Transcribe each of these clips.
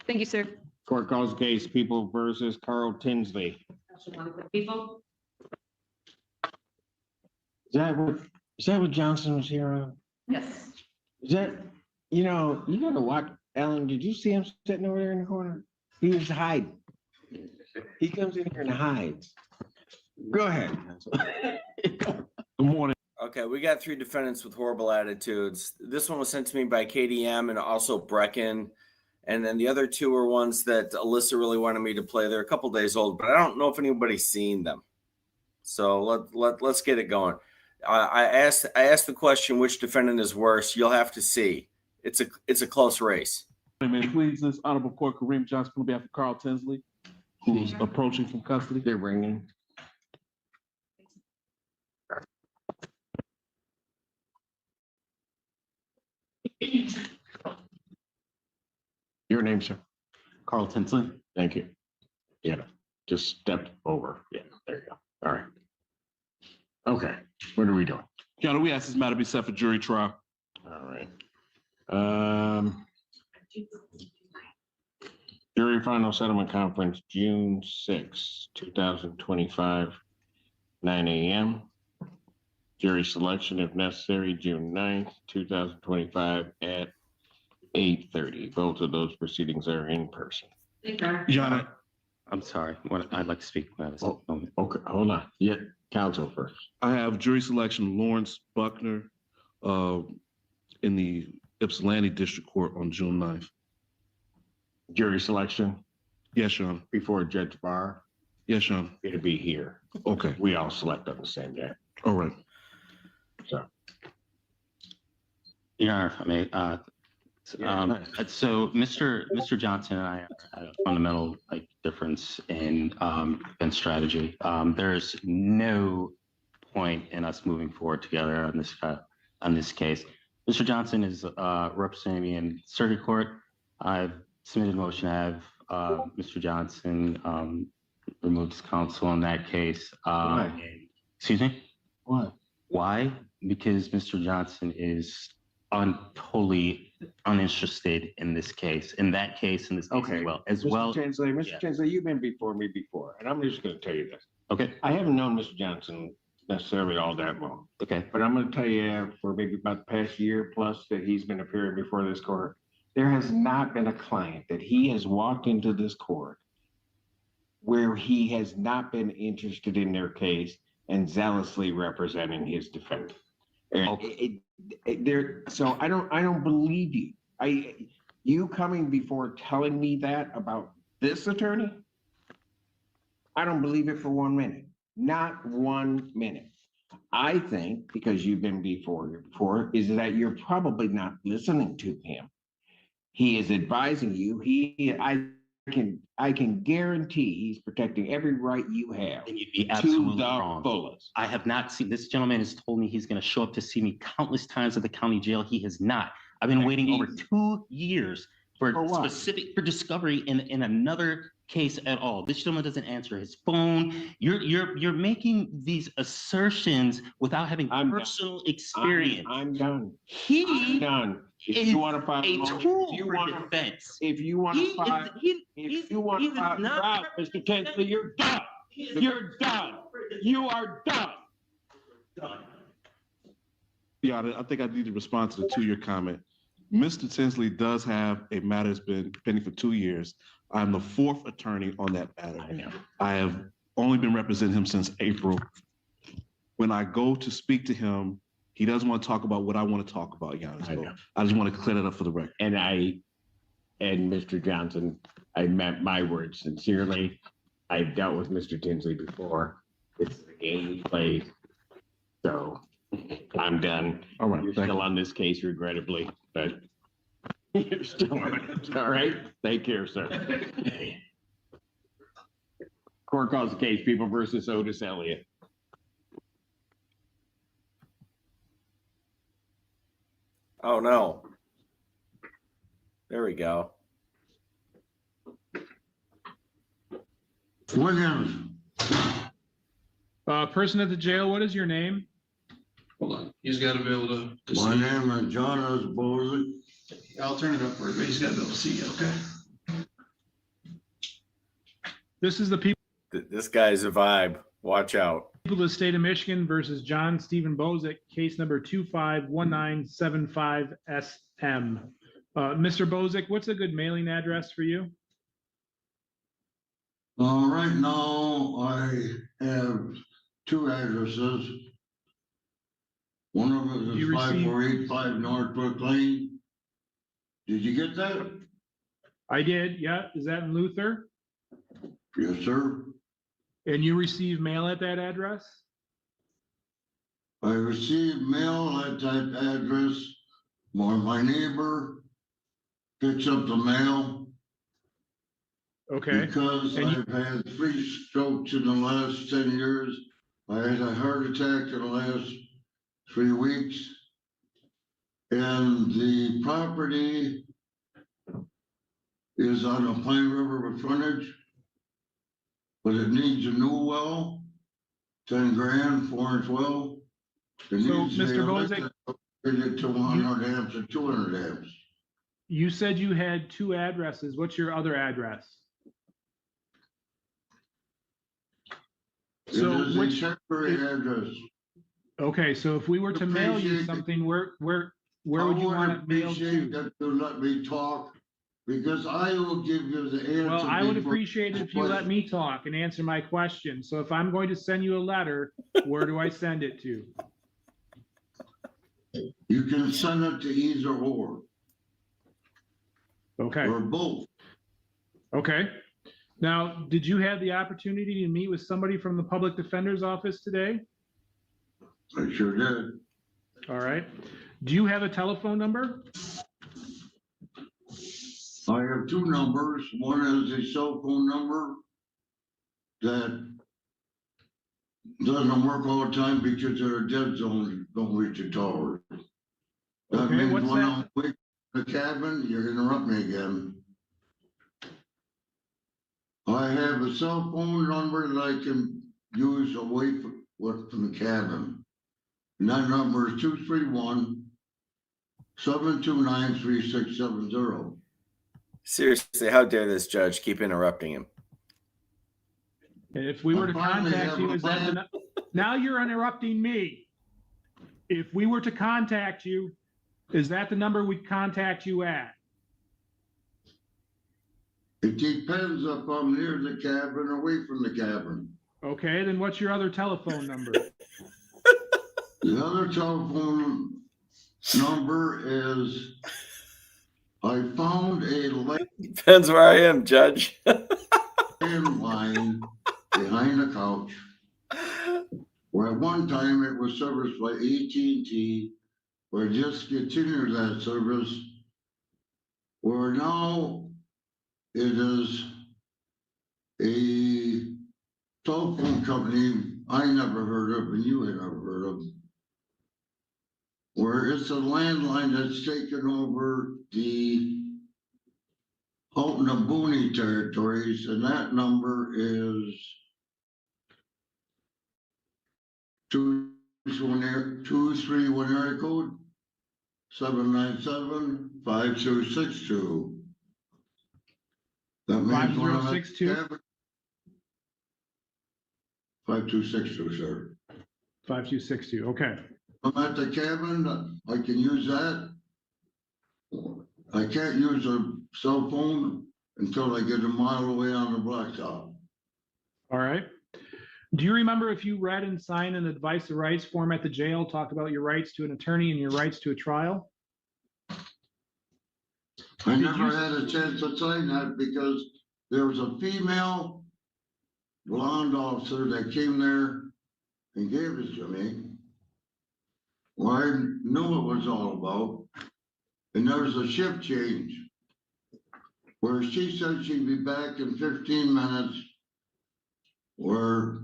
Thank you, sir. Court calls case People versus Carl Tinsley. People. Is that what Johnson was here on? Yes. Is that, you gotta watch, Ellen, did you see him sitting over there in the corner? He was hiding. He comes in here and hides. Go ahead. Good morning. Okay, we got 3 defendants with horrible attitudes. This one was sent to me by KDM and also Brecken. And then the other 2 were ones that Alyssa really wanted me to play. They're a couple days old, but I don't know if anybody's seen them. So let's get it going. I asked the question, which defendant is worse? You'll have to see. It's a close race. Please, this honorable court, Kareem Johnson, on behalf of Carl Tinsley, who's approaching from custody. They're bringing. Your name, sir? Carl Tinsley. Thank you. Yeah, just stepped over. Yeah, there you go. All right. Okay, what are we doing? Your Honor, we ask this matter be set for jury trial. All right. Jury final settlement conference, June 6, 2025, 9 a.m. Jury selection, if necessary, June 9th, 2025 at 8:30. Both of those proceedings are in person. Your Honor, I'm sorry. I'd like to speak. Oh, okay, hold on. Yeah, counsel first. I have jury selection Lawrence Buckner in the Ypsilanti District Court on June 9th. Jury selection Yes, Your Honor. before Judge Barr. Yes, Your Honor. It'll be here. Okay. We all select on the same day. All right. So. Your Honor, if I may. So Mr. Johnson and I had a fundamental difference in strategy. There's no point in us moving forward together on this case. Mr. Johnson is representing me in circuit court. I've submitted a motion to have Mr. Johnson remove his counsel in that case. Why? Excuse me? What? Why? Because Mr. Johnson is totally uninterested in this case, in that case, in this case as well. Mr. Tinsley, you've been before me before, and I'm just going to tell you this. Okay. I haven't known Mr. Johnson necessarily all that long, Okay. but I'm going to tell you for maybe about the past year plus that he's been appearing before this court, there has not been a client that he has walked into this court where he has not been interested in their case and zealously representing his defendant. So I don't believe you. You coming before telling me that about this attorney? I don't believe it for 1 minute. Not 1 minute. I think because you've been before is that you're probably not listening to him. He is advising you. I can guarantee he's protecting every right you have. And you'd be absolutely to the wrong. fullest. I have not seen, this gentleman has told me he's going to show up to see me countless times at the county jail. He has not. I've been waiting over 2 years for discovery in another case at all. This gentleman doesn't answer his phone. You're making these assertions without having personal experience. I'm done. I'm done. If you want to file a tool for defense. If you want to file, Mr. Tinsley, you're done. You're done. You are done. Yeah, I think I need to respond to the 2-year comment. Mr. Tinsley does have a matter that's been pending for 2 years. I'm the 4th attorney on that matter. I know. I have only been representing him since April. When I go to speak to him, he doesn't want to talk about what I want to talk about, Giannis. So I just want to clear that up for the record. And Mr. Johnson, I meant my words sincerely. I've dealt with Mr. Tinsley before. It's the game he plays. So I'm done. All right. You're still on this case, regrettably, but you're still on it. All right. Take care, sir. Court calls the case People versus Otis Elliott. Oh no. There we go. Williams. Person at the jail, what is your name? Hold on, he's got to be able to. My name is John Osborne. I'll turn it up for you, but he's got to be able to see you, okay? This is the people This guy's a vibe. Watch out. of the state of Michigan versus John Stephen Bozick, case number 251975 SM. Mr. Bozick, what's a good mailing address for you? Right now, I have two addresses. One of them You is received- 5485 Northbrook Lane. Did you get that? I did, yeah. Is that in Luther? Yes, sir. And you receive mail at that address? I received mail at that address. My neighbor picks up the mail Okay, because And you- I've had 3 strokes in the last 10 years. I had a heart attack in the last 3 weeks. And the property is on a Pine River with frontage, but it needs a new well, 10 grand, 4-inch well. It So, needs to be Mr. Bozick- upgraded to 100 amps or 200 amps. you said you had two addresses. What's your other address? It So is a which, temporary address. okay, so if we were to mail you Appreciate it. something, where would you want it mailed Appreciate to? that you let me talk, because I will give you the answer. Well, I would before- appreciate it if you let me talk and answer my question. So if I'm going to send you a letter, where do I send it to? You can send it to either Okay, or both. okay. Now, did you have the opportunity to meet with somebody from the public defender's office today? I sure did. All right. Do you have a telephone number? I have 2 numbers. One is a cell phone number that doesn't work all the time because they're a dead zone, don't reach the tower. That Okay, means what's when that? I'm awake in the cabin, you're interrupt me again. I have a cell phone number that I can use away from the cabin. And that number is 231-729-3670. Seriously, how dare this judge keep interrupting him? And if we were to I finally contact have you, a is that the, plan. now you're interrupting me. If we were to contact you, is that the number we'd contact you at? It depends if I'm near the cabin or away from the cabin. Okay, then what's your other telephone number? The other telephone number is, I found a Depends where I am, Judge. landline behind the couch, where at one time it was serviced by AT&T, where it discontinued that service, where now it is a telephone company I never heard of and you had never heard of, where it's a landline that's taken over the Houghton and Boone territories, and that number is 231 area code 797-5262. That means when I'm at the 5062? cabin- 5262, sir. 5262, okay. I'm at the cabin, I can use that. I can't use a cell phone until I get a mile away on the blacktop. All right. Do you remember if you read and signed an advice of rights form at the jail, talk about your rights to an attorney and your rights to a trial? I Did never you- had a chance to sign that because there was a female blonde officer that came there and gave it to me. Well, I knew what it was all about. And there was a shift change where she said she'd be back in 15 minutes. Where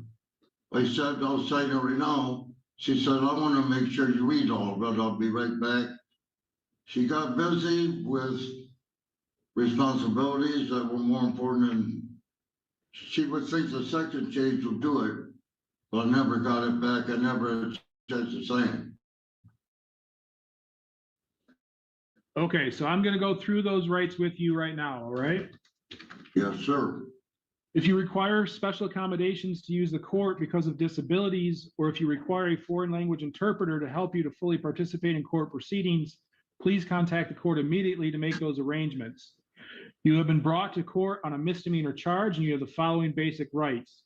I said, I'll sign it right now. She said, I want to make sure you read all of it. I'll be right back. She got busy with responsibilities that were more important than she would think the second change would do it, but I never got it back. I never had a chance to sign it. Okay, so I'm gonna go through those rights with you right now, all right? Yes, sir. If you require special accommodations to use the court because of disabilities, or if you require a foreign language interpreter to help you to fully participate in court proceedings, please contact the court immediately to make those arrangements. You have been brought to court on a misdemeanor charge and you have the following basic rights: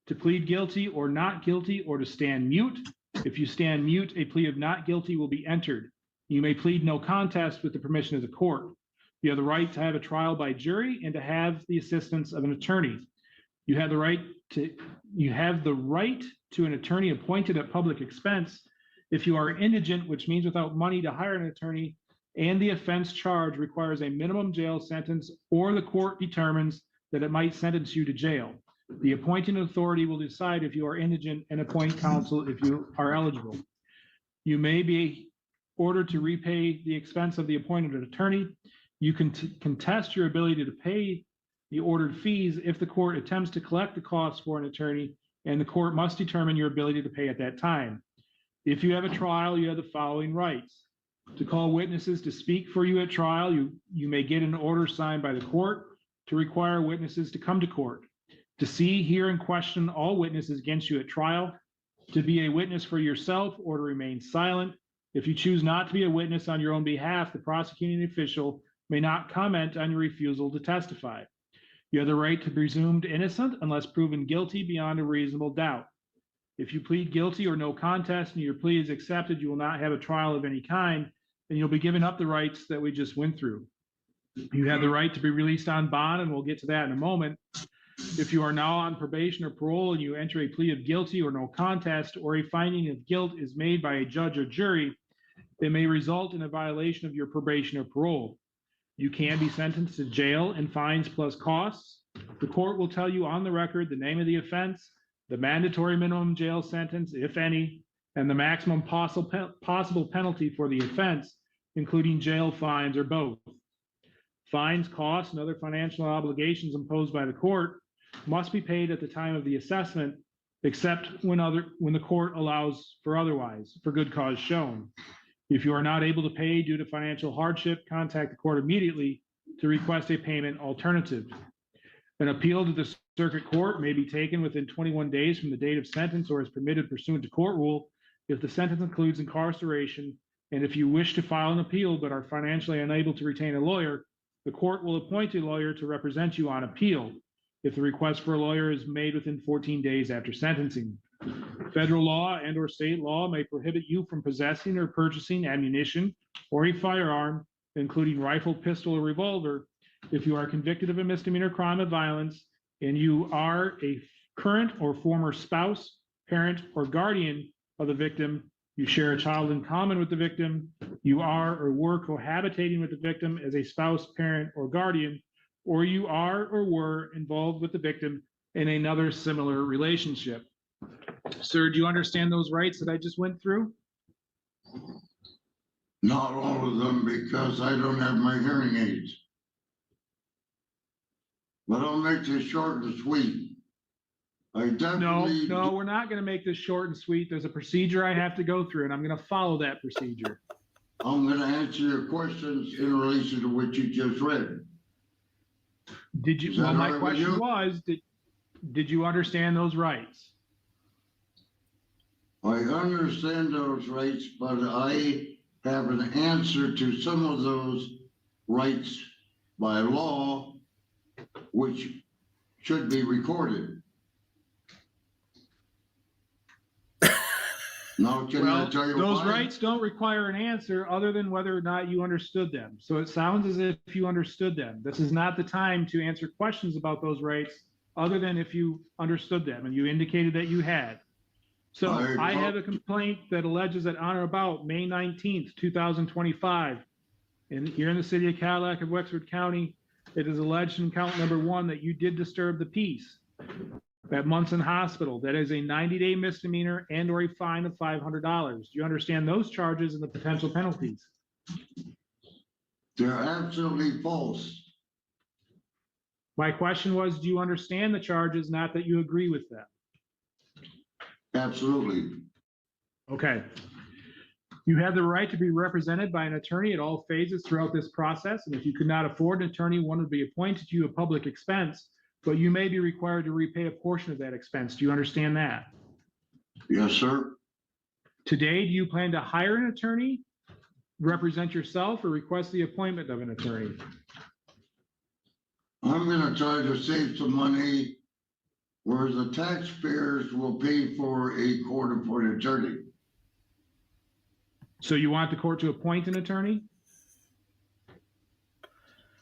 to plead guilty or not guilty, or to stand mute. If you stand mute, a plea of not guilty will be entered. You may plead no contest with the permission of the court. You have the right to have a trial by jury and to have the assistance of an attorney. You have the right to an attorney appointed at public expense if you are indigent, which means without money to hire an attorney, and the offense charge requires a minimum jail sentence, or the court determines that it might sentence you to jail. The appointing authority will decide if you are indigent and appoint counsel if you are eligible. You may be ordered to repay the expense of the appointed attorney. You can contest your ability to pay the ordered fees if the court attempts to collect the costs for an attorney, and the court must determine your ability to pay at that time. If you have a trial, you have the following rights: to call witnesses to speak for you at trial. You may get an order signed by the court to require witnesses to come to court, to see, hear, and question all witnesses against you at trial, to be a witness for yourself or to remain silent. If you choose not to be a witness on your own behalf, the prosecuting official may not comment on your refusal to testify. You have the right to be presumed innocent unless proven guilty beyond a reasonable doubt. If you plead guilty or no contest and your plea is accepted, you will not have a trial of any kind, and you'll be given up the rights that we just went through. You have the right to be released on bond, and we'll get to that in a moment. If you are now on probation or parole and you enter a plea of guilty or no contest, or a finding of guilt is made by a judge or jury, it may result in a violation of your probation or parole. You can be sentenced to jail and fines plus costs. The court will tell you on the record the name of the offense, the mandatory minimum jail sentence, if any, and the maximum possible penalty for the offense, including jail, fines, or both. Fines, costs, and other financial obligations imposed by the court must be paid at the time of the assessment, except when the court allows for otherwise, for good cause shown. If you are not able to pay due to financial hardship, contact the court immediately to request a payment alternative. An appeal to the circuit court may be taken within 21 days from the date of sentence, or is permitted pursuant to court rule if the sentence includes incarceration. And if you wish to file an appeal but are financially unable to retain a lawyer, the court will appoint a lawyer to represent you on appeal if the request for a lawyer is made within 14 days after sentencing. Federal law and or state law may prohibit you from possessing or purchasing ammunition or a firearm, including rifle, pistol, or revolver, if you are convicted of a misdemeanor crime of violence and you are a current or former spouse, parent, or guardian of the victim, you share a child in common with the victim, you are or were cohabitating with the victim as a spouse, parent, or guardian, or you are or were involved with the victim in another similar relationship. Sir, do you understand those rights that I just went through? Not all of them, because I don't have my hearing aids. But I'll make this short and sweet. I definitely. No, we're not going to make this short and sweet. There's a procedure I have to go through, and I'm going to follow that procedure. I'm gonna answer your questions in relation to what you just read. Did you? Is that Well, my all right with question you? was, did you understand those rights? I understand those rights, but I have an answer to some of those rights by law, which should be recorded. Now, can I Well, tell you those why? rights don't require an answer other than whether or not you understood them. So it sounds as if you understood them. This is not the time to answer questions about those rights other than if you understood them, and you indicated that you had. So I have a complaint that alleges that on or about May 19th, 2025, here in the city of Cadillac of Wexford County, it is alleged in count number 1 that you did disturb the peace at Munson Hospital. That is a 90-day misdemeanor and or a fine of $500. Do you understand those charges and the potential penalties? They're absolutely false. My question was, do you understand the charges, not that you agree with them? Absolutely. Okay. You have the right to be represented by an attorney at all phases throughout this process. And if you could not afford an attorney, one would be appointed to you at public expense but you may be required to repay a portion of that expense. Do you understand that? Yes, sir. Today, do you plan to hire an attorney, represent yourself, or request the appointment of an attorney? I'm gonna try to save some money where the taxpayers will pay for a court-appointed attorney. So you want the court to appoint an attorney?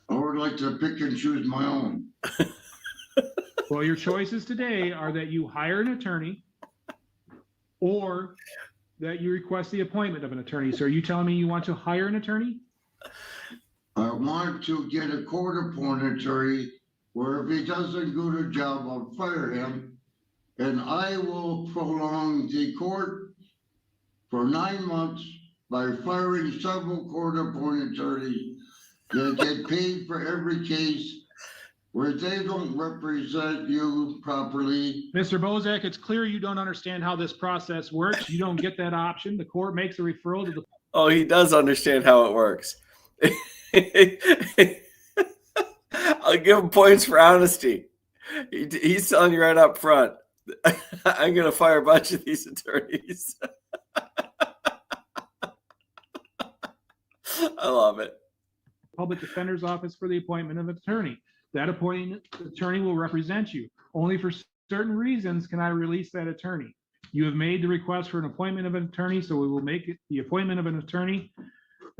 I would like to pick and choose my own. Well, your choices today are that you hire an attorney or that you request the appointment of an attorney. So are you telling me you want to hire an attorney? I want to get a court-appointed attorney where if he doesn't do the job, I'll fire him. And I will prolong the court for 9 months by firing several court-appointed attorneys that get paid for every case where they don't represent you properly. Mr. Bozak, it's clear you don't understand how this process works. You don't get that option. The court makes a referral to the Oh, he does understand how it works. I'll give him points for honesty. He's telling you right up front, I'm going to fire a bunch of these attorneys. I love it. public defender's office for the appointment of an attorney. That appointed attorney will represent you. Only for certain reasons can I release that attorney. You have made the request for an appointment of an attorney, so we will make it the appointment of an attorney,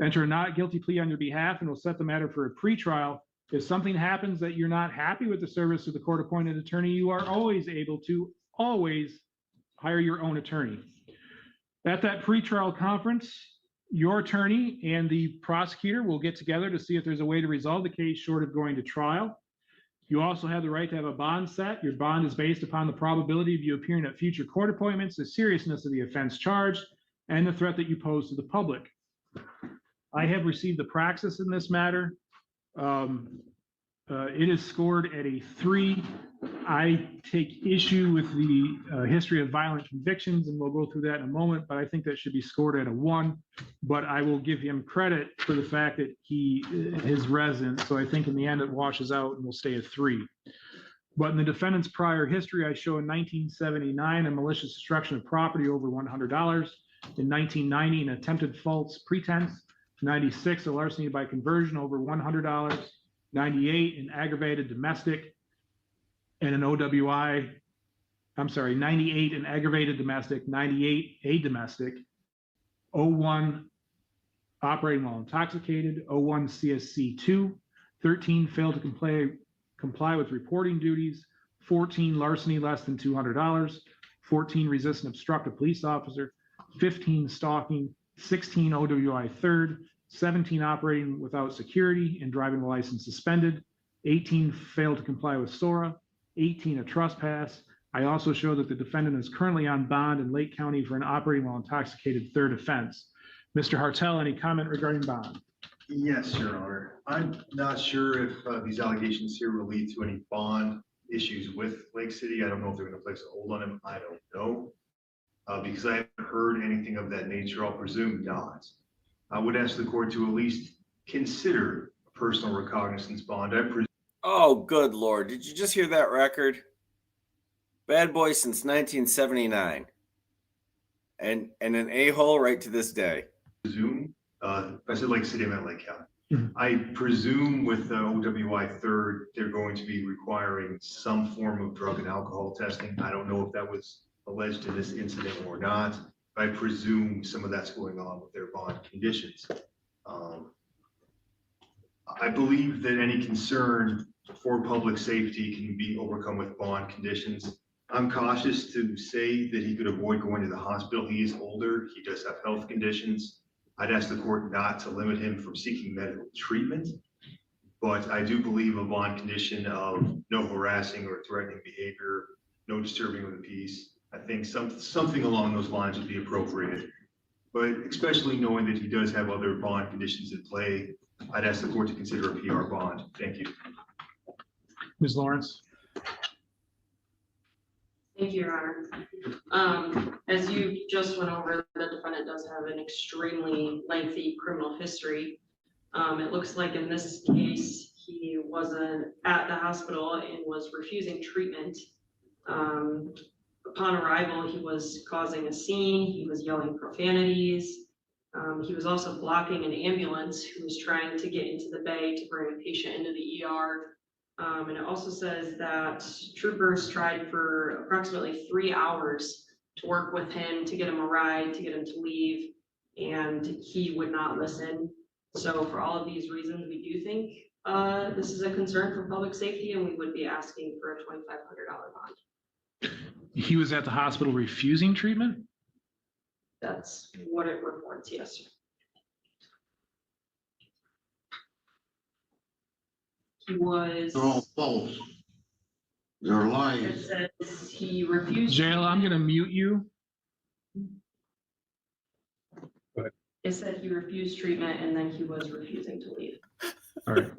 enter a not guilty plea on your behalf, and we'll set the matter for a pretrial. If something happens that you're not happy with the service of the court-appointed attorney, you are always able to hire your own attorney. At that pretrial conference, your attorney and the prosecutor will get together to see if there's a way to resolve the case short of going to trial. You also have the right to have a bond set. Your bond is based upon the probability of you appearing at future court appointments, the seriousness of the offense charged, and the threat that you pose to the public. I have received the praxis in this matter. It is scored at a 3. I take issue with the history of violent convictions, and we'll go through that in a moment, but I think that should be scored at a 1. But I will give him credit for the fact that he is resident, so I think in the end it washes out and will stay at 3. But in the defendant's prior history, I show in 1979 a malicious destruction of property over $100. In 1990, an attempted false pretense. 96, a larceny by conversion over $100. 98, an aggravated domestic and an OWI. I'm sorry, 98, an aggravated domestic, 98, a domestic. 01, operating while intoxicated. 01, CSC 2. 13, failed to comply with reporting duties. 14, larceny less than $200. 14, resist and obstruct a police officer. 15, stalking. 16, OWI third. 17, operating without security and driving the license suspended. 18, failed to comply with SORA. 18, a trespass. I also show that the defendant is currently on bond in Lake County for an operating while intoxicated third offense. Mr. Hartel, any comment regarding bond? Yes, Your Honor. I'm not sure if these allegations here will lead to any bond issues with Lake City. I don't know if they're going to place a hold on him. I don't know. Because I haven't heard anything of that nature. I'll presume not. I would ask the court to at least consider a personal recognizance bond. Oh, good Lord. Did you just hear that record? Bad boy since 1979. And an a-hole right to this day. Presume, if I said Lake City, I meant Lake County. I presume with the OWI third, they're going to be requiring some form of drug and alcohol testing. I don't know if that was alleged in this incident or not. I presume some of that's going on with their bond conditions. I believe that any concern for public safety can be overcome with bond conditions. I'm cautious to say that he could avoid going to the hospital. He is older. He does have health conditions. I'd ask the court not to limit him from seeking medical treatment, but I do believe a bond condition of no harassing or threatening behavior, no disturbing of the peace. I think something along those lines would be appropriate, but especially knowing that he does have other bond conditions in play, I'd ask the court to consider a PR bond. Thank you. Ms. Lawrence. Thank you, Your Honor. As you just went over, the defendant does have an extremely lengthy criminal history. It looks like in this case, he was at the hospital and was refusing treatment. Upon arrival, he was causing a scene, he was yelling profanities. He was also blocking an ambulance who was trying to get into the bay to bring a patient into the ER. And it also says that troopers tried for approximately 3 hours to work with him, to get him a ride, to get him to leave, and he would not listen. So for all of these reasons, we do think this is a concern for public safety, and we would be asking for a $2,500 bond. He was at the hospital refusing treatment? That's what it reports, yes, sir. He was, They're all false. They're it lies. says he refused. Jail, I'm gonna mute you. It said he refused treatment and then he was refusing to leave. All right.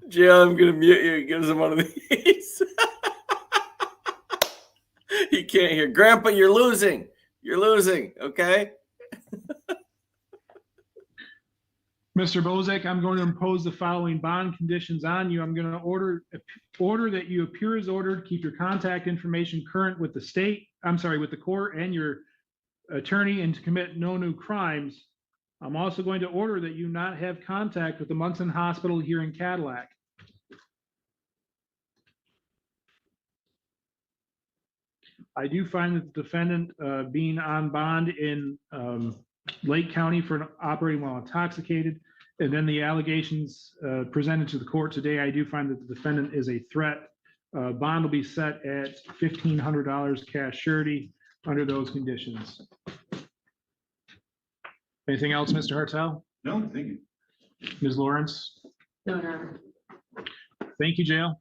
Jill, I'm gonna mute you. He gives him one of these. He can't hear. Grandpa, you're losing. You're losing. Okay. Mr. Bozak, I'm going to impose the following bond conditions on you. I'm going to order that you appear as ordered, keep your contact information current with the court and your attorney, and to commit no new crimes. I'm also going to order that you not have contact with the Munson Hospital here in Cadillac. I do find that the defendant being on bond in Lake County for operating while intoxicated, and then the allegations presented to the court today, I do find that the defendant is a threat. Bond will be set at $1,500 cash surety under those conditions. Anything else, Mr. Hartel? No, thank you. Ms. Lawrence? No, no. Thank you, Jail.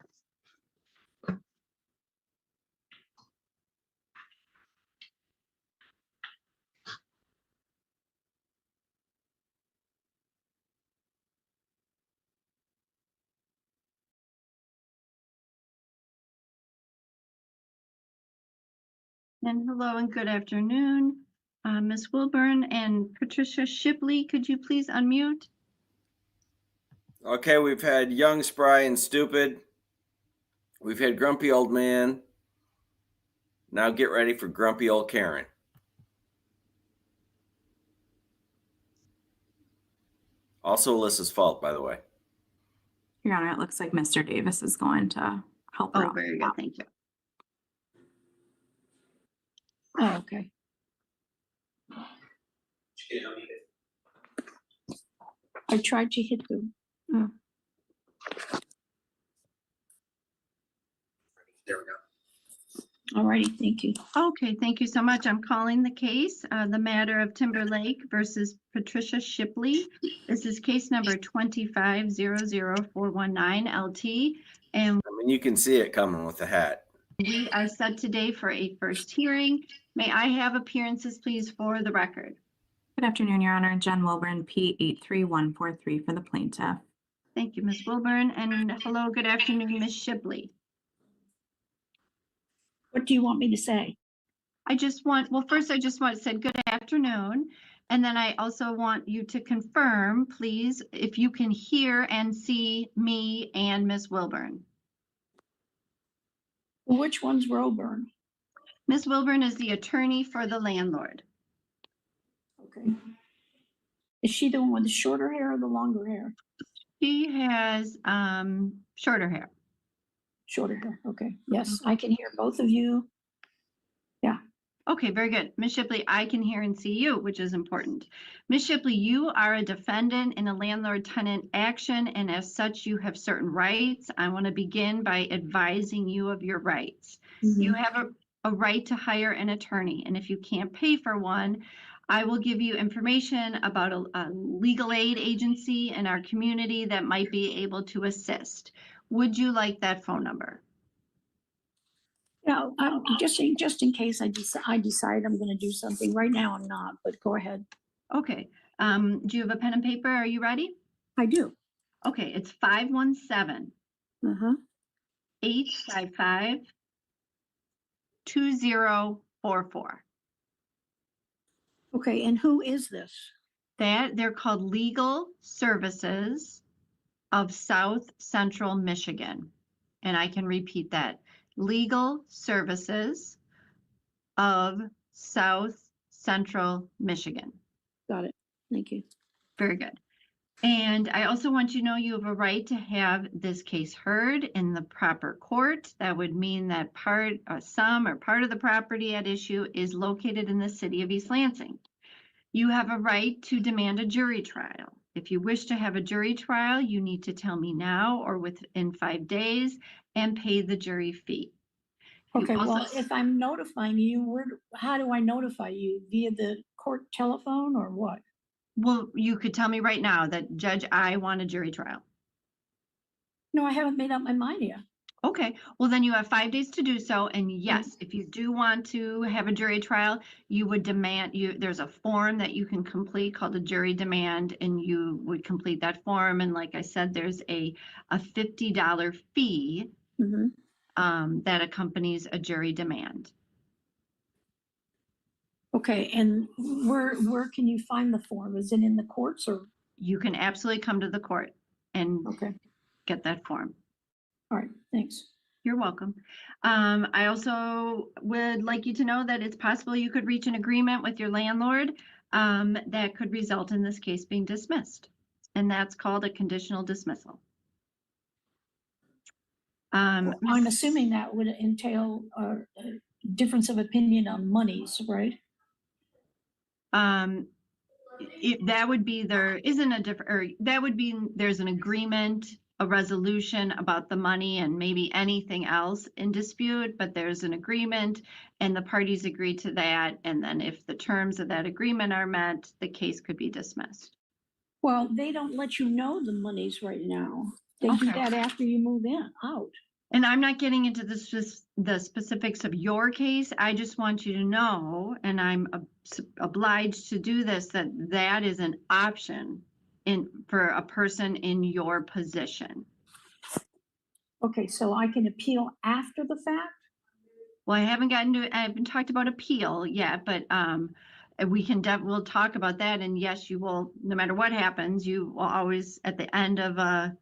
And hello and good afternoon. Ms. Wilburn and Patricia Shipley, could you please unmute? Okay, we've had young, spry, and stupid. We've had grumpy old man. Now get ready for grumpy old Karen. Also Alyssa's fault, by the way. Your Honor, it looks like Mr. Davis is going to help her Oh, out. very good, thank you. Oh, okay. I tried to hit the. There we go. All righty, thank you. Okay, thank you so much. I'm calling the case, the matter of Timberlake versus Patricia Shipley. This is case number 2500419 LT. And I mean, you can see it coming with the hat. we are set today for a first hearing. May I have appearances, please, for the record? Good afternoon, Your Honor. Jen Wilburn, P83143 for the plaintiff. Thank you, Ms. Wilburn, and hello, good afternoon, Ms. Shipley. What do you want me to say? First I just want to say good afternoon. And then I also want you to confirm, please, if you can hear and see me and Ms. Wilburn. Well, which one's Roburn? Ms. Wilburn is the attorney for the landlord. Okay. Is she the one with the shorter hair or the longer hair? She has shorter hair. Shorter hair, okay. Yes, I can hear both of you. Yeah. Okay, very good. Ms. Shipley, I can hear and see you, which is important. Ms. Shipley, you are a defendant in a landlord-tenant action, and as such, you have certain rights. I want to begin by advising you of your rights. You have a right to hire an attorney, and if you can't pay for one, I will give you information about a legal aid agency in our community that might be able to assist. Would you like that phone number? No, just in case I decide I'm going to do something. Right now I'm not, but go ahead. Okay. Do you have a pen and paper? Are you ready? I do. Okay, it's 517 855 2044. Okay, and who is this? That they're called legal services of South Central Michigan. And I can repeat that. Legal Services of South Central Michigan. Got it. Thank you. Very good. And I also want you to know you have a right to have this case heard in the proper court. That would mean that some or part of the property at issue is located in the city of East Lansing. You have a right to demand a jury trial. If you wish to have a jury trial, you need to tell me now or within 5 days and pay the jury fee. You Okay, well, also- if I'm notifying you, how do I notify you? Via the court telephone or what? Well, you could tell me right now that, Judge, I want a jury trial. No, I haven't made up my mind yet. Okay, well, then you have 5 days to do so. And yes, if you do want to have a jury trial, you would there's a form that you can complete called a jury demand, and you would complete that form. And like I said, there's a $50 fee that accompanies a jury demand. Okay, and where can you find the form? Is it in the courts or? You can absolutely come to the court and get that form. All right, thanks. You're welcome. I also would like you to know that it's possible you could reach an agreement with your landlord that could result in this case being dismissed. And that's called a conditional dismissal. I'm assuming that would entail a difference of opinion on monies, right? That would be there's an agreement, a resolution about the money and maybe anything else in dispute, but there's an agreement and the parties agree to that. And then if the terms of that agreement are met, the case could be dismissed. Well, they don't let you know the monies right now. They do that after you move out. And I'm not getting into the specifics of your case. I just want you to know, and I'm obliged to do this, that is an option for a person in your position. Okay, so I can appeal after the fact? Well, I haven't talked about appeal yet, but we'll talk about that. And yes, you will, no matter what happens, you will always, at the end of a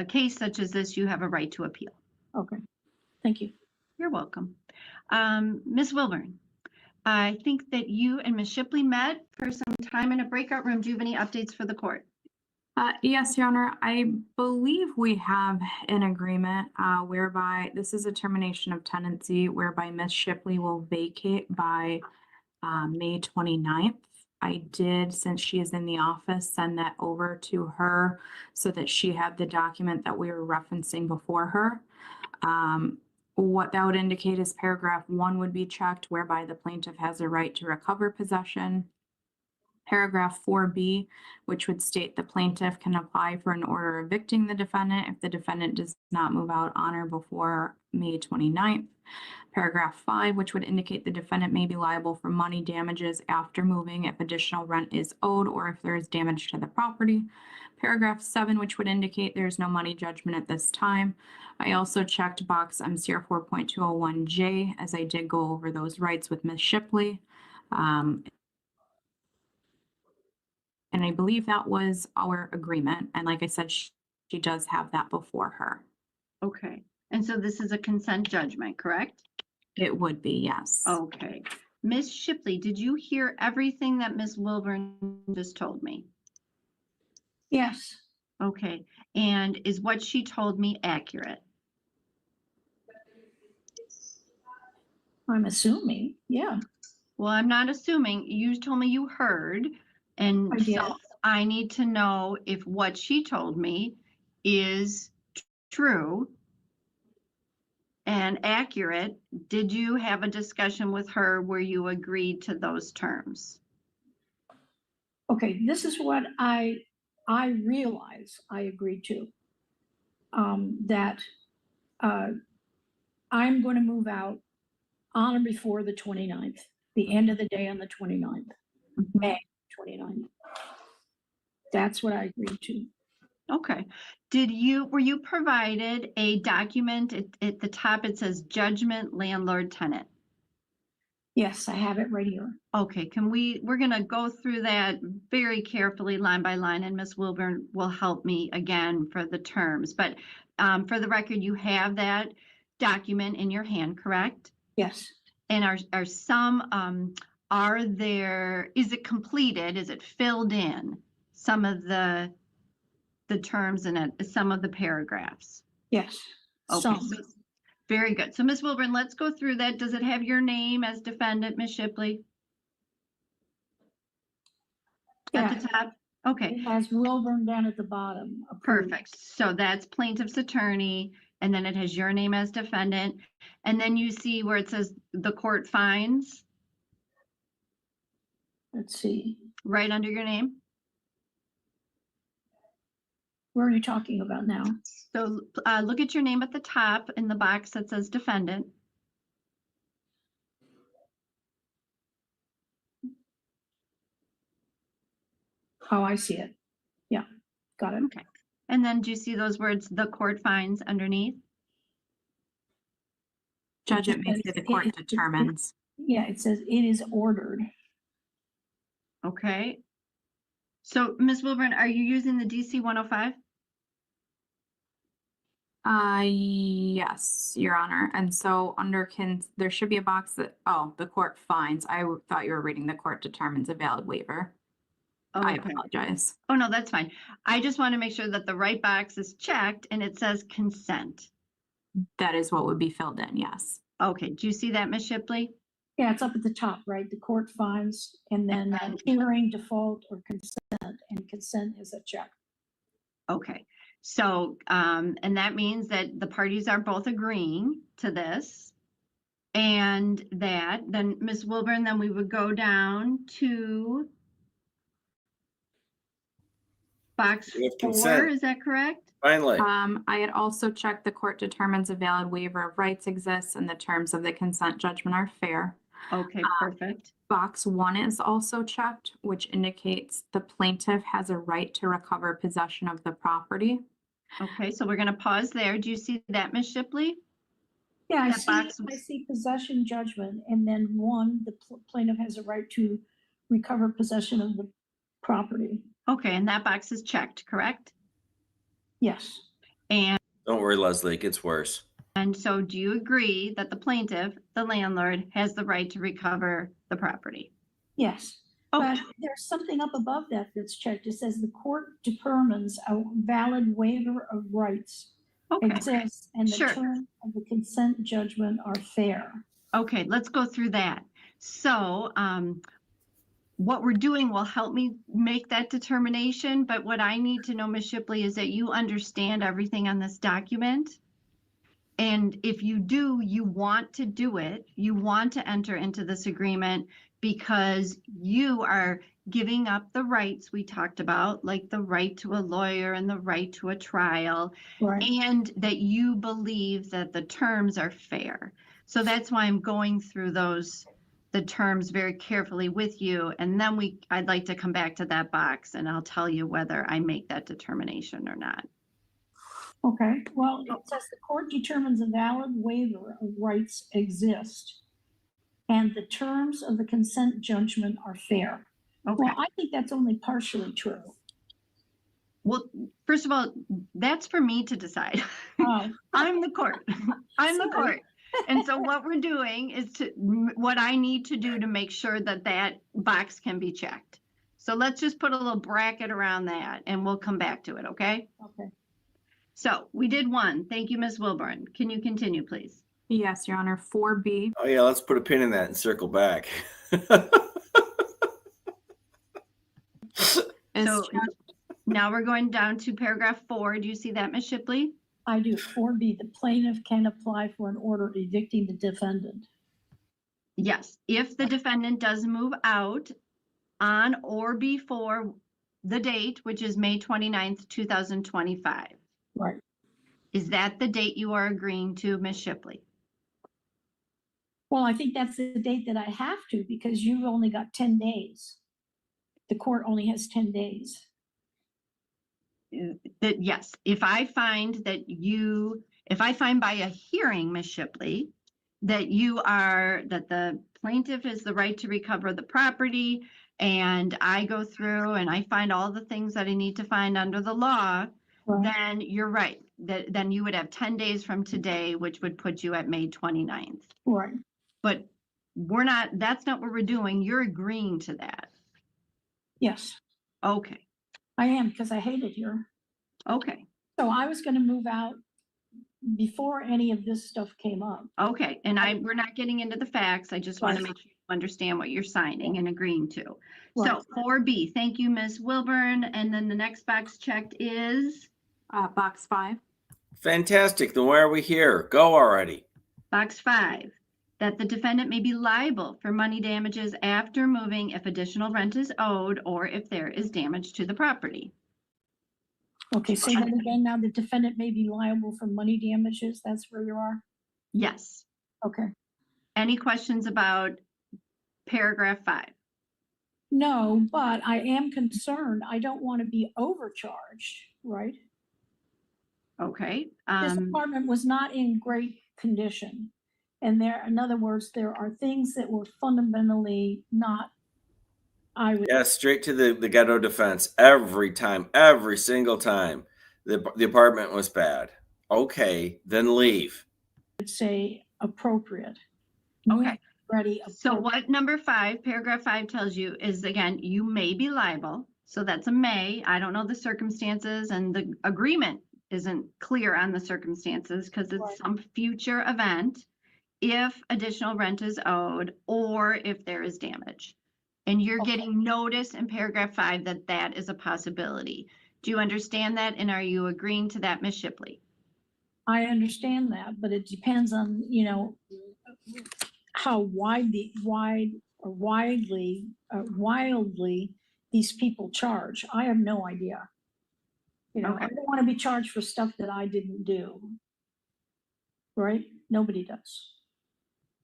case such as this, you have a right to appeal. Okay, thank you. You're welcome. Ms. Wilburn, I think that you and Ms. Shipley met for some time in a breakout room. Do you have any updates for the court? Yes, Your Honor. I believe we have an agreement whereby this is a termination of tenancy whereby Ms. Shipley will vacate by May 29th. I did, since she is in the office, send that over to her so that she had the document that we were referencing before her. What that would indicate is paragraph 1 would be checked, whereby the plaintiff has a right to recover possession. Paragraph 4B, which would state the plaintiff can apply for an order evicting the defendant if the defendant does not move out on or before May 29th. Paragraph 5, which would indicate the defendant may be liable for money damages after moving if additional rent is owed or if there is damage to the property. Paragraph 7, which would indicate there is no money judgment at this time. I also checked box MCR 4.201J as I did go over those rights with Ms. Shipley. And I believe that was our agreement. And like I said, she does have that before her. Okay. And so this is a consent judgment, correct? It would be, yes. Okay. Ms. Shipley, did you hear everything that Ms. Wilburn just told me? Yes. Okay. And is what she told me accurate? I'm assuming, yeah. Well, I'm not assuming. You told me you heard. And so I need to know if what she told me is true and accurate. Did you have a discussion with her where you agreed to those terms? Okay, this is what I realize I agreed to. That I'm going to move out on or before the 29th, the end of the day on the 29th, May 29th. That's what I agreed to. Okay. Were you provided a document at the top? It says judgment landlord tenant. Yes, I have it right here. Okay, we're gonna go through that very carefully line by line, and Ms. Wilburn will help me again for the terms. But for the record, you have that document in your hand, correct? Yes. And is it completed? Is it filled in? Some of the terms in it, some of the paragraphs? Yes. Okay, Some. so very good. So Ms. Wilburn, let's go through that. Does it have your name as defendant, Ms. Shipley? At Yeah, the top? Okay, it has Wilburn down at the bottom. Approved. perfect. So that's plaintiff's attorney, and then it has your name as defendant. And then you see where it says the court finds, Let's see. right under your name. Where are you talking about now? So look at your name at the top in the box that says defendant. Oh, I see it. Yeah, got it. Okay. And then do you see those words, the court finds underneath? Judge, it may say the court determines. Yeah, it says it is ordered. Okay. So Ms. Wilburn, are you using the DC 105? Yes, Your Honor. And so under there should be a box that, the court finds. I thought you were reading the court determines a valid waiver. I Okay. apologize. Oh, no, that's fine. I just want to make sure that the right box is checked and it says consent. That is what would be filled in, yes. Okay, do you see that, Ms. Shipley? Yeah, it's up at the top, right? The court finds, and then hearing, default, or consent, and consent is a check. Okay, so, and that means that the parties are both agreeing to this. And that, then Ms. Wilburn, then we would go down to box We have 4, consent. is that correct? Finally. I had also checked the court determines a valid waiver of rights exists and the terms of the consent judgment are fair. Okay, perfect. Box 1 is also checked, which indicates the plaintiff has a right to recover possession of the property. Okay, so we're going to pause there. Do you see that, Ms. Shipley? Yeah, That box I see possession judgment, and then 1, the plaintiff has a right to recover possession of the property. Okay, and that box is checked, correct? Yes. And Don't worry, Leslie, it gets worse. so do you agree that the plaintiff, the landlord, has the right to recover the property? Yes. Okay. But there's something up above that that's checked. It says the court determines a valid waiver of rights Okay. exists and the Sure. terms of the consent judgment are fair. Okay, let's go through that. So, what we're doing will help me make that determination, but what I need to know, Ms. Shipley, is that you understand everything on this document. And if you do, you want to do it, you want to enter into this agreement because you are giving up the rights we talked about, like the right to a lawyer and the right to a trial, Right. and that you believe that the terms are fair. So that's why I'm going through the terms very carefully with you. And then I'd like to come back to that box and I'll tell you whether I make that determination or not. Okay, well, it says the court determines a valid waiver of rights exist and the terms of the consent judgment are fair. Okay. Well, I think that's only partially true. Well, first of all, that's for me to decide. Oh. I'm the court. I'm the Sorry. court. And so what we're doing is what I need to do to make sure that that box can be checked. So let's just put a little bracket around that and we'll come back to it, okay? Okay. So we did 1. Thank you, Ms. Wilburn. Can you continue, please? Yes, Your Honor. 4B. Oh yeah, let's put a pin in that and circle back. So now we're going down to paragraph 4. Do you see that, Ms. Shipley? I do. 4B, the plaintiff can apply for an order evicting the defendant. Yes, if the defendant does move out on or before the date, which is May 29th, 2025. Right. Is that the date you are agreeing to, Ms. Shipley? Well, I think that's the date that I have to because you've only got 10 days. The court only has 10 days. That yes, if I find by a hearing, Ms. Shipley, that the plaintiff has the right to recover the property, and I go through and I find all the things that I need to find under the law, Right. then you're right. Then you would have 10 days from today, which would put you at May 29th. Right. But that's not what we're doing. You're agreeing to that. Yes, Okay, I am, because I hate it here. okay, So I was gonna move out before any of this stuff came up. okay. And we're not getting into the facts. I just want to Right. make sure you understand what you're signing and agreeing to. So Right. 4B, thank you, Ms. Wilburn. And then the next box checked is Box 5. Fantastic. Then why are we here? Go already. box 5, that the defendant may be liable for money damages after moving if additional rent is owed or if there is damage to the property. Okay, say that again. Now, the defendant may be liable for money damages. That's where you are? Yes. Okay. Any questions about paragraph 5? No, but I am concerned. I don't want to be overcharged, right? Okay. This apartment was not in great condition. And in other words, there are things that were fundamentally not, Yeah, straight to the ghetto defense every time, every single time. The apartment was bad. Okay, then leave. would say appropriate. Okay. Ready. So what number 5, paragraph 5 tells you is, again, you may be liable. So that's a may. I don't know the circumstances, and the agreement isn't clear on the circumstances because it's Right. some future event if additional rent is owed or if there is damage. And you're Okay. getting notice in paragraph 5 that that is a possibility. Do you understand that? And are you agreeing to that, Ms. Shipley? I understand that, but it depends on, how wildly these people charge. I have no idea. I Okay. don't want to be charged for stuff that I didn't do. Right? Nobody does.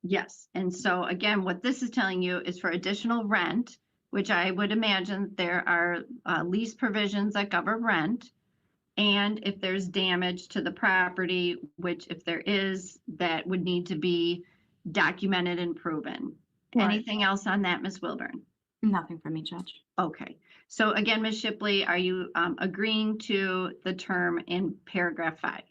Yes. And so again, what this is telling you is for additional rent, which I would imagine there are lease provisions that cover rent. And if there's damage to the property, which if there is, that would need to be documented and proven. Right. Anything else on that, Ms. Wilburn? Nothing for me, Judge. Okay. So again, Ms. Shipley, are you agreeing to the term in paragraph 5?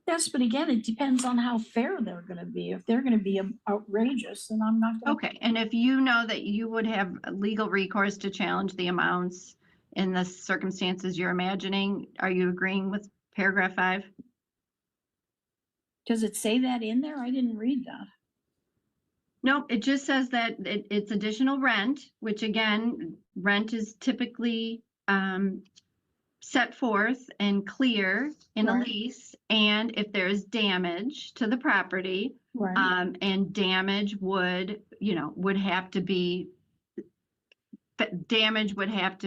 Yes, but again, it depends on how fair they're going to be. If they're going to be outrageous, then I'm not going to. Okay. And if you know that you would have legal recourse to challenge the amounts in the circumstances you're imagining, are you agreeing with paragraph 5? Does it say that in there? I didn't read that. No, it just says that it's additional rent, which again, rent is typically set forth and clear in a Right. lease. And if there's damage to the property, Right. and damage would have to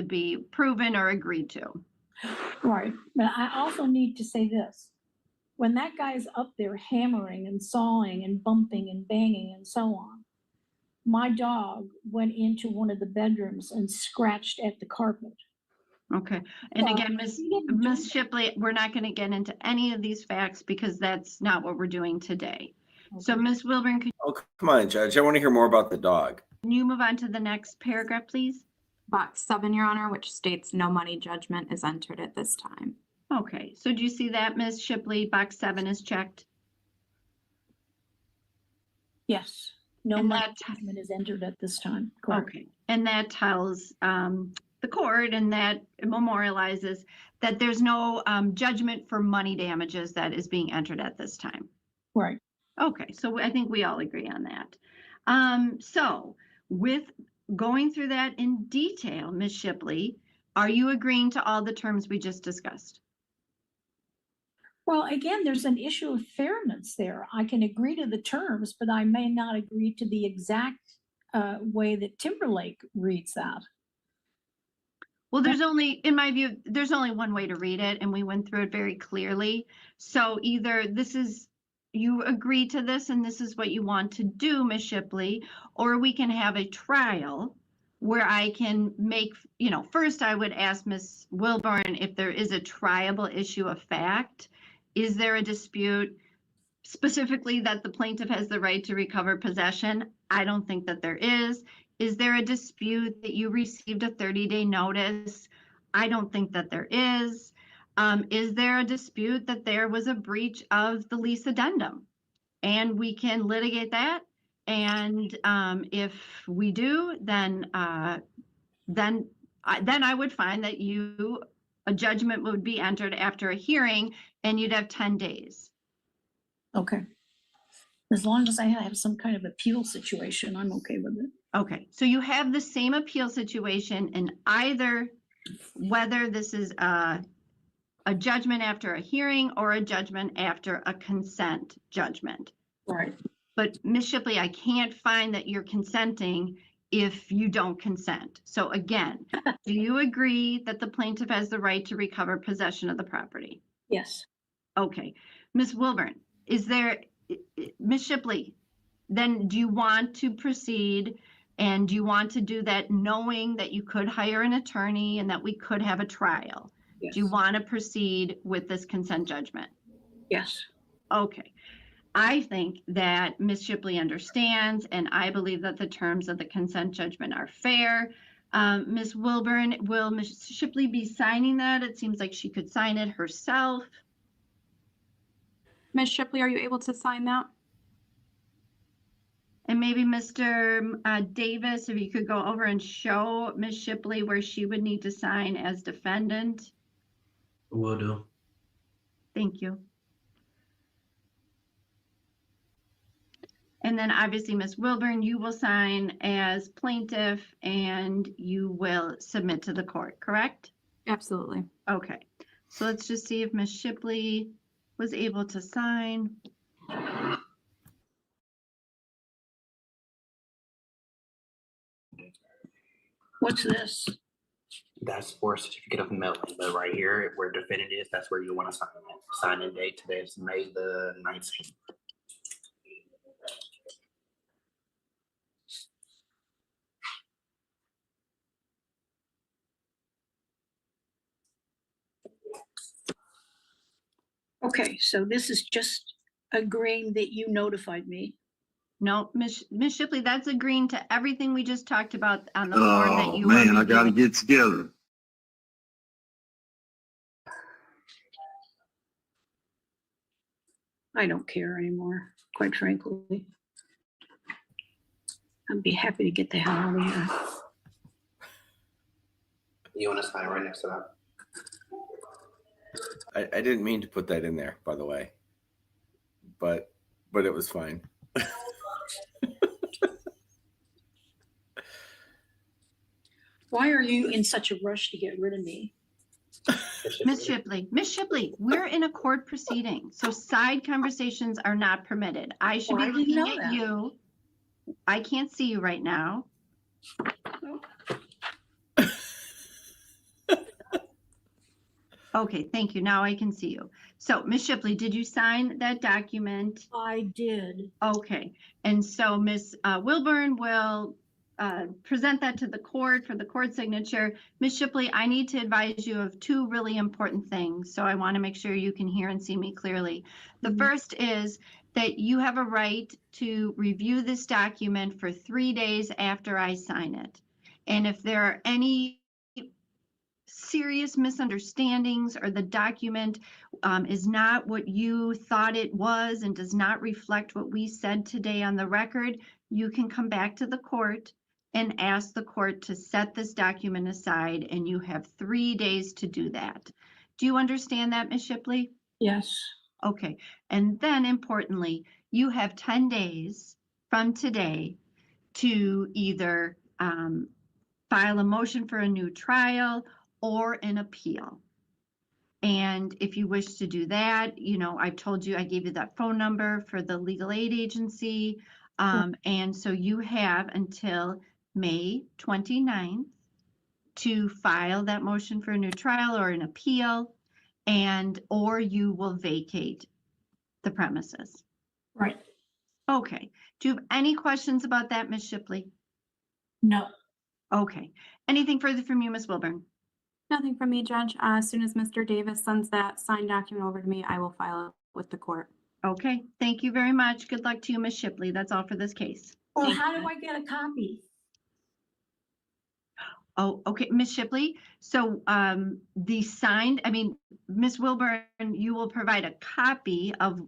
be proven or agreed to. Right. But I also need to say this. When that guy's up there hammering and sawing and bumping and banging and so on, my dog went into one of the bedrooms and scratched at the carpet. Okay. And So, again, he didn't do Ms. that. Shipley, we're not going to get into any of these facts because that's not what we're doing today. So Ms. Wilburn, could Oh, come on, Judge. I want to hear more about the dog. you move on to the next paragraph, please? Box 7, Your Honor, which states no money judgment is entered at this time. Okay, so do you see that, Ms. Shipley? Box 7 is checked. Yes. No And money that- judgment is entered at this time. Correct. Okay, and that tells the court, and that memorializes that there's no judgment for money damages that is being entered at this time. Right. Okay, so I think we all agree on that. So with going through that in detail, Ms. Shipley, are you agreeing to all the terms we just discussed? Well, again, there's an issue of fairness there. I can agree to the terms, but I may not agree to the exact way that Timberlake reads that. Well, in my view, there's only one way to read it, and we went through it very clearly. So either you agree to this and this is what you want to do, Ms. Shipley, or we can have a trial where I can make, first I would ask Ms. Wilburn if there is a triable issue of fact. Is there a dispute specifically that the plaintiff has the right to recover possession? I don't think that there is. Is there a dispute that you received a 30-day notice? I don't think that there is. Is there a dispute that there was a breach of the lease addendum? And we can litigate that. And if we do, then I would find that a judgment would be entered after a hearing, and you'd have 10 days. Okay. As long as I have some kind of appeal situation, I'm okay with it. Okay, so you have the same appeal situation in either, whether this is a judgment after a hearing or a judgment after a consent judgment. Right. But Ms. Shipley, I can't find that you're consenting if you don't consent. So again, do you agree that the plaintiff has the right to recover possession of the property? Yes. Okay, Ms. Wilburn, Ms. Shipley, then do you want to proceed, and do you want to do that knowing that you could hire an attorney and that we could have a trial? Yes. Do you want to proceed with this consent judgment? Yes. Okay. I think that Ms. Shipley understands, and I believe that the terms of the consent judgment are fair. Ms. Wilburn, will Ms. Shipley be signing that? It seems like she could sign it herself. Ms. Shipley, are you able to sign that? And maybe Mr. Davis, if you could go over and show Ms. Shipley where she would need to sign as defendant. Will do. Thank you. And then obviously, Ms. Wilburn, you will sign as plaintiff and you will submit to the court, correct? Absolutely. Okay, so let's just see if Ms. Shipley was able to sign. What's this? That's for certificate of mailing, but right here, where defendant is, that's where you want to sign it. Sign-in date today is May the 19th. Okay, so this is just agreeing that you notified me. No, Ms. Shipley, that's agreeing to everything we just talked about on the form that Oh, you. man, I gotta get together. I don't care anymore, quite frankly. I'd be happy to get the hell out of here. You want to sign right next to that? I didn't mean to put that in there, by the way, but it was fine. Why are you in such a rush to get rid of me? Ms. Shipley, we're in a court proceeding, so side conversations are not permitted. I should Well, be I didn't looking know at that. you. I can't see you right now. Okay, thank you. Now I can see you. So, Ms. Shipley, did you sign that document? I did. Okay, and so Ms. Wilburn will present that to the court for the court signature. Ms. Shipley, I need to advise you of two really important things, so I want to make sure you can hear and see me clearly. The first is that you have a right to review this document for 3 days after I sign it. And if there are any serious misunderstandings or the document is not what you thought it was and does not reflect what we said today on the record, you can come back to the court and ask the court to set this document aside, and you have 3 days to do that. Do you understand that, Ms. Shipley? Yes. Okay, and then importantly, you have 10 days from today to either file a motion for a new trial or an appeal. And if you wish to do that, you know, I've told you, I gave you that phone number for the legal aid agency. And so you have until May 29th to file that motion for a new trial or an appeal, or you will vacate the premises. Right. Okay. Do you have any questions about that, Ms. Shipley? No. Okay. Anything further from you, Ms. Wilburn? Nothing from me, Judge. As soon as Mr. Davis sends that signed document over to me, I will file it with the court. Okay, thank you very much. Good luck to you, Ms. Shipley. That's all for this case. Well, how do I get a copy? Oh, okay, Ms. Shipley. So the signed, Ms. Wilburn, you will provide a copy of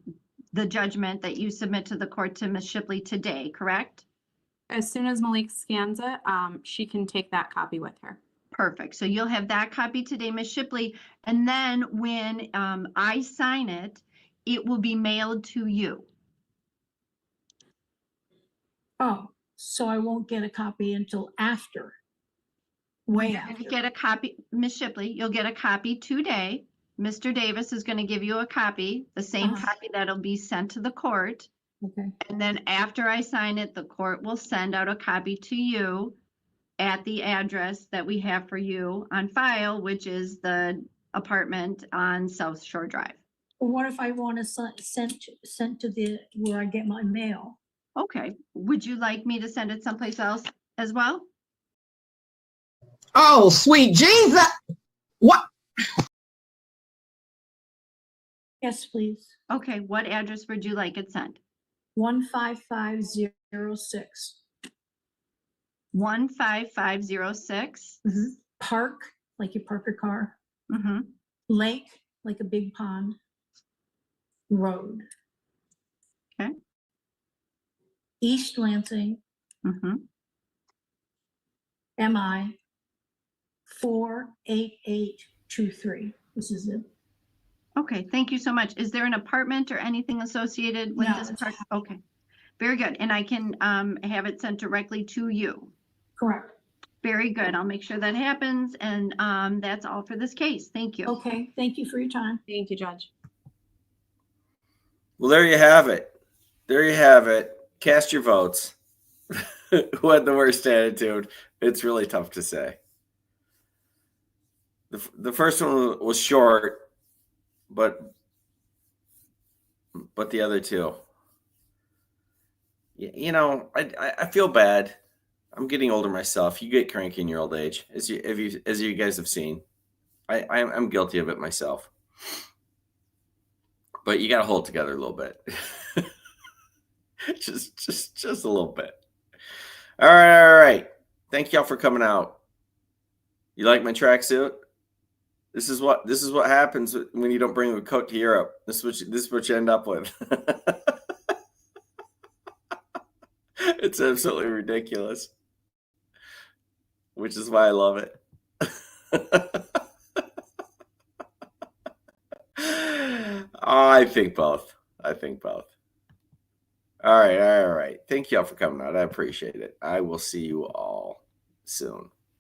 the judgment that you submit to the court to Ms. Shipley today, correct? As soon as Malik scans it, she can take that copy with her. Perfect. So you'll have that copy today, Ms. Shipley. And then when I sign it, it will be mailed to you. Oh, so I won't get a copy until after. Way You're gonna after. get a copy, Ms. Shipley, you'll get a copy today. Mr. Davis is gonna give you a copy, the same copy that'll be sent to the court. Okay. And then after I sign it, the court will send out a copy to you at the address that we have for you on file, which is the apartment on South Shore Drive. Well, what if I want to sent to the, where I get my mail? Okay, would you like me to send it someplace else as well? Oh, sweet Jesus. What? Yes, please. Okay, what address would you like it sent? 15506. 15506. Park, like you park your car. Mm-hmm. Lake, like a big pond. Road. Okay. East Lansing, Mm-hmm. MI 48823. This is it. Okay, thank you so much. Is there an apartment or anything associated with No, this it's park? Okay, very good. And I can have it sent directly to you. Correct. Very good. I'll make sure that happens. And that's all for this case. Thank you. Okay, thank you for your time. Thank you, Judge. Well, there you have it. There you have it. Cast your votes. Who had the worst attitude? It's really tough to say. The first one was short, but the other two, you know, I feel bad. I'm getting older myself. You get cranky in your old age, as you guys have seen. I'm guilty of it myself. But you got to hold it together a little bit. just a little bit. All right. Thank y'all for coming out. You like my tracksuit? This is what happens when you don't bring a coat to Europe. This is what you end up with. It's absolutely ridiculous, which is why I love it. I think both. All right. Thank y'all for coming out. I appreciate it. I will see you all soon.